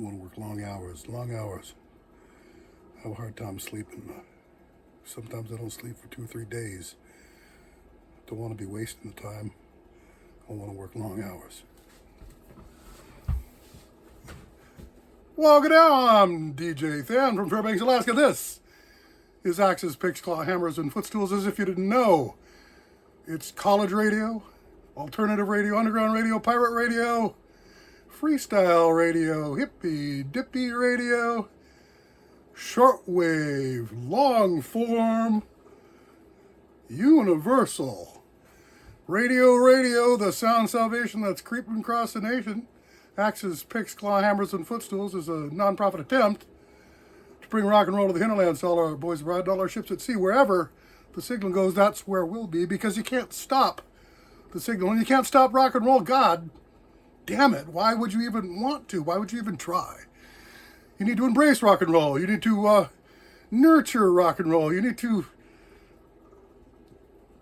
I want to work long hours, long hours. I have a hard time sleeping. Sometimes I don't sleep for 2 or 3 days. Don't want to be wasting the time. I want to work long hours. Welcome down, I'm DJ Than from Fairbanks, Alaska. This is Axes, Picks, Claw, Hammers, and Footstools. As if you didn't know, it's college radio, alternative radio, underground radio, pirate radio, freestyle radio, hippie, dippy radio, shortwave, long form, universal radio, the sound salvation that's creeping across the nation. Axes, Picks, Claw, Hammers, and Footstools is a non-profit attempt to bring rock and roll to the hinterlands, to all our boys abroad, to all our ships at sea. Wherever the signal goes, that's where we'll be, because you can't stop the signal, and you can't stop rock and roll. God damn it, why would you even want to? Why would you even try? You need to embrace rock and roll. You need to nurture rock and roll. You need to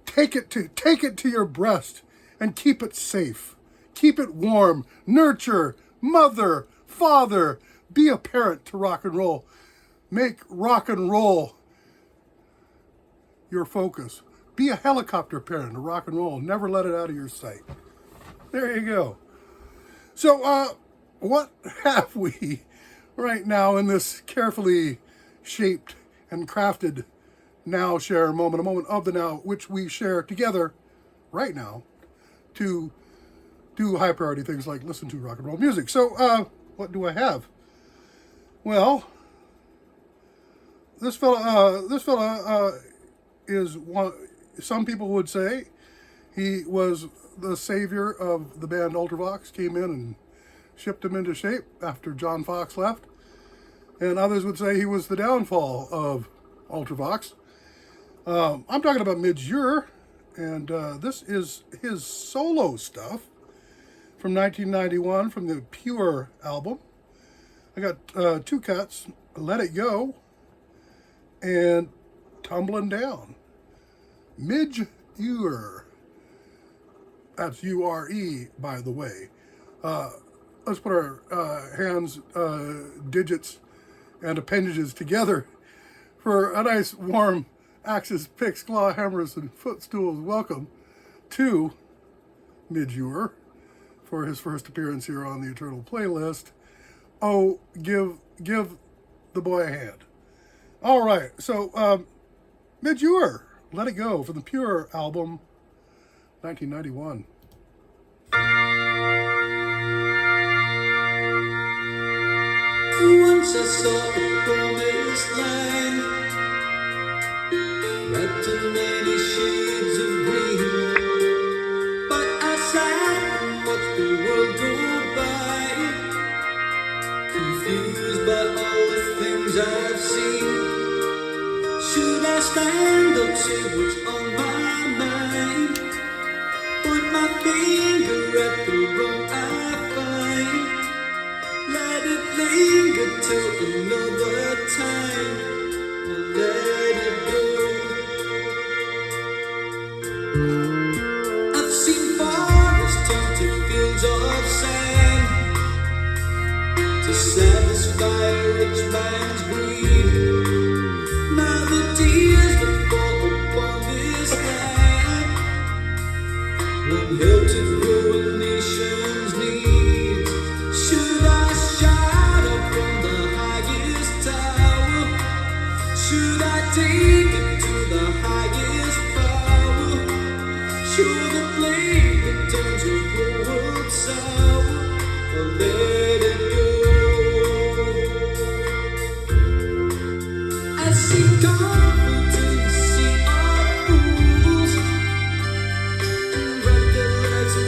take it to your breast and keep it safe. Keep it warm. Nurture, mother, father. Be a parent to rock and roll. Make rock and roll your focus. Be a helicopter parent to rock and roll. Never let it out of your sight. There you go. So, what have we right now in this carefully shaped and crafted now share moment, a moment of the now, which we share together right now to do high priority things like listen to rock and roll music. So, what do I have? Well, this fella is one. Some people would say he was the savior of the band ULTRAVOX. Came in and shipped him into shape after John FOXX left, and others would say he was the downfall of ULTRAVOX. I'm talking about MIDGE, URE, and this is his solo stuff from 1991 from the Pure album. I got 2 cuts, Let It Go and Tumbling Down. MIDGE, URE. That's URE, by the way. Let's put our hands, digits, and appendages together for a nice warm Axes, Picks, Claw, Hammers, and Footstools welcome to MIDGE, URE for his first appearance here on the Eternal Playlist. Oh, give the boy a hand. All right, so MIDGE, URE, Let It Go from the Pure album, 1991. Once I saw the promised land, wrapped in many shades of green, but I sat and watched the world go by, confused by all the things I've seen. Should I stand up, say what's on my mind, point my finger at the wrong I find, let it linger till another time, or let it go. I've seen forests turn to fields of sand to satisfy a rich man's greed. Now the tears that fall upon this land won't help to grow a nation's needs. Should I shout up from the highest tower? Should I take it to the highest power? Should the blade that turns the whole world sour, or let it go? I see comfort in the sea of fools, and wrap their lives in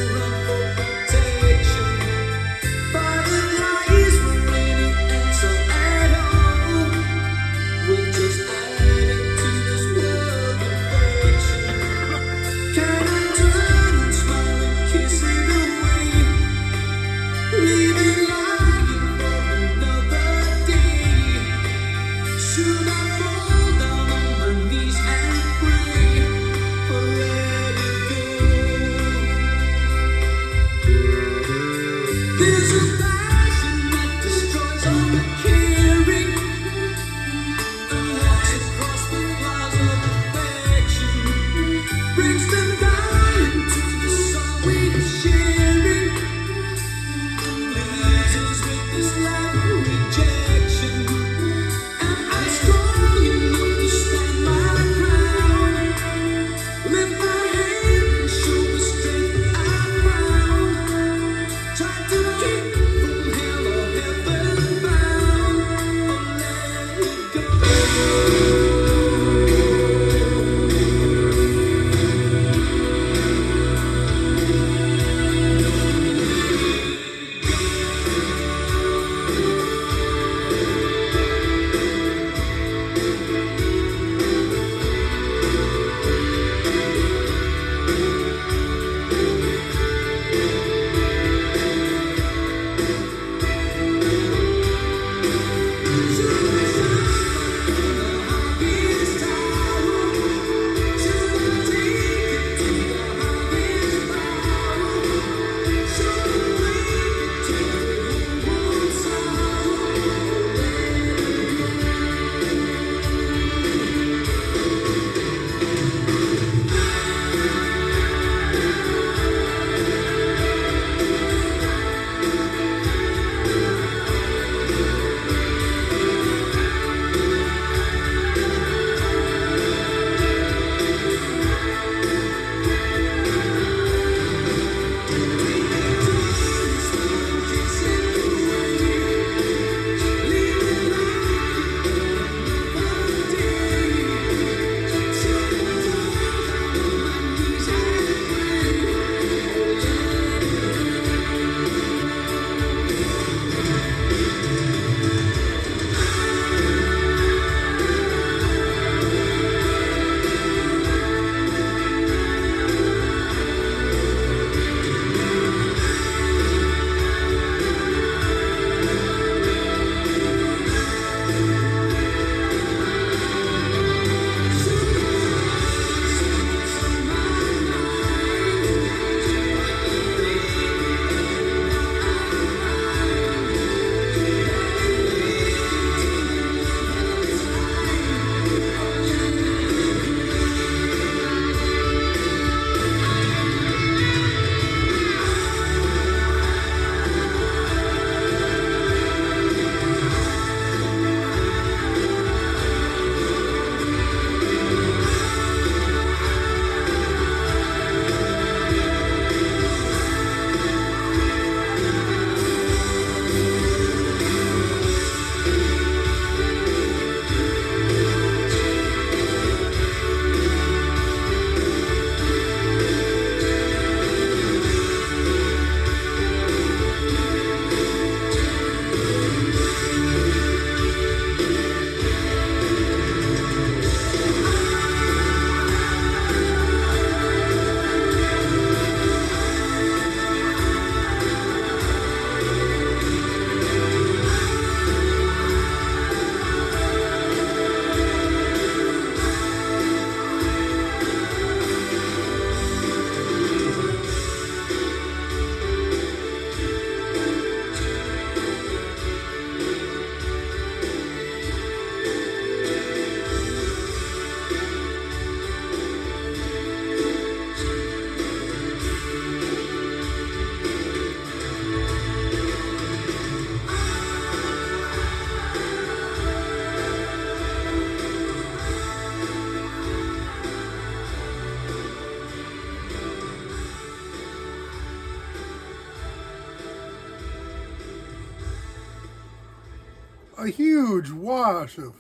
a huge wash of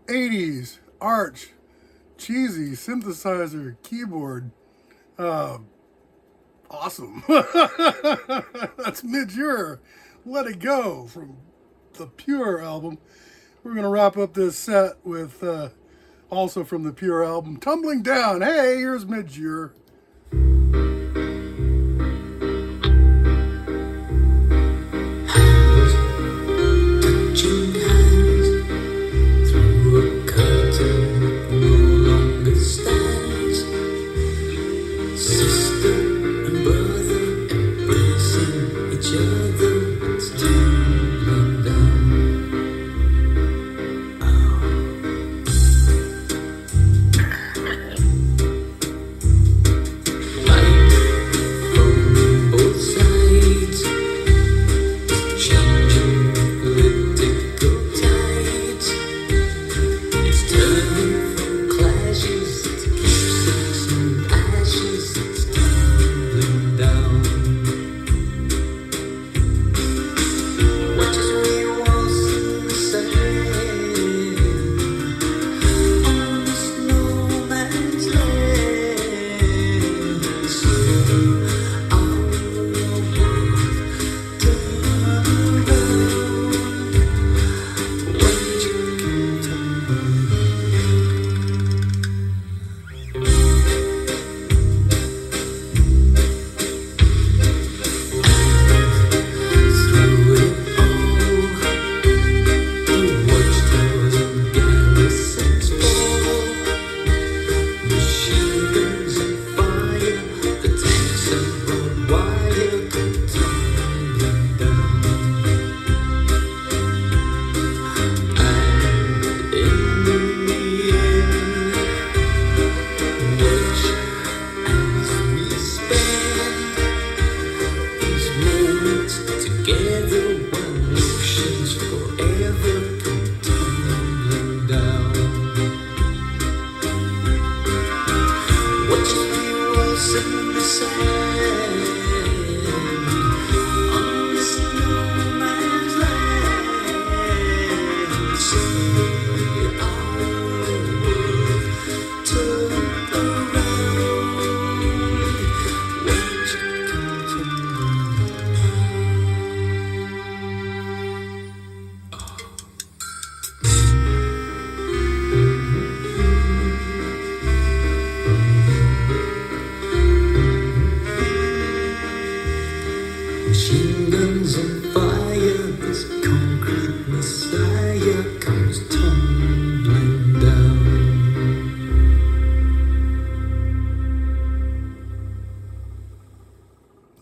80s arch, cheesy synthesizer keyboard. Awesome. That's MIDGE, Let It Go from the Pure album. We're going to wrap up this set with also from the Pure album, Tumbling Down. Hey, here's MIDGE.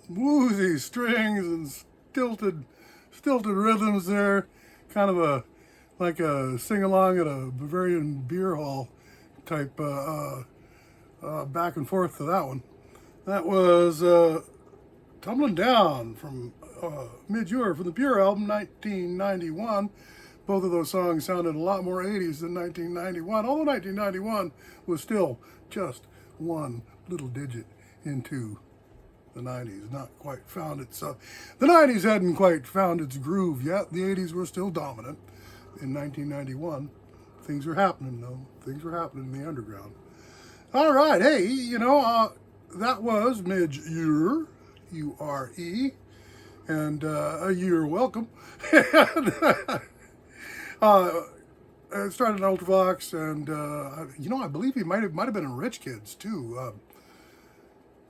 Woozy strings and stilted rhythms there. Kind of like a sing-along at a Bavarian beer hall type back and forth to that one. That was Tumbling Down from MIDGE from the Pure album, 1991. Both of those songs sounded a lot more 80s than 1991, although 1991 was still just one little digit into the 90s. Not quite found its... the 90s hadn't quite found its groove yet. The 80s were still dominant. In 1991, things were happening, though. Things were happening in the underground. All right, hey, you know, that was MIDGE, U-R-E, and you're welcome. It started in ULTRAVOX, and you know, I believe he might have been in Rich Kids too.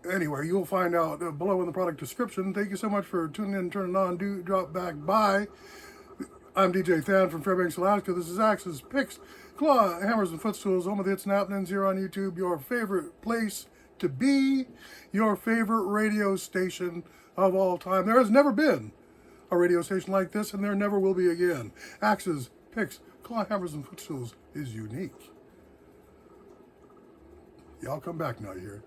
Anyway, you'll find out below in the product description. Thank you so much for tuning in, turning on. Do drop back by. I'm DJ Than from Fairbanks, Alaska. This is Axes, Picks, Claw, Hammers, and Footstools. Home of the hits and happenings here on YouTube. Your favorite place to be. Your favorite radio station of all time. There has never been a radio station like this, and there never will be again. Axes, Picks, Claw, Hammers, and Footstools is unique. Y'all come back now, you hear it.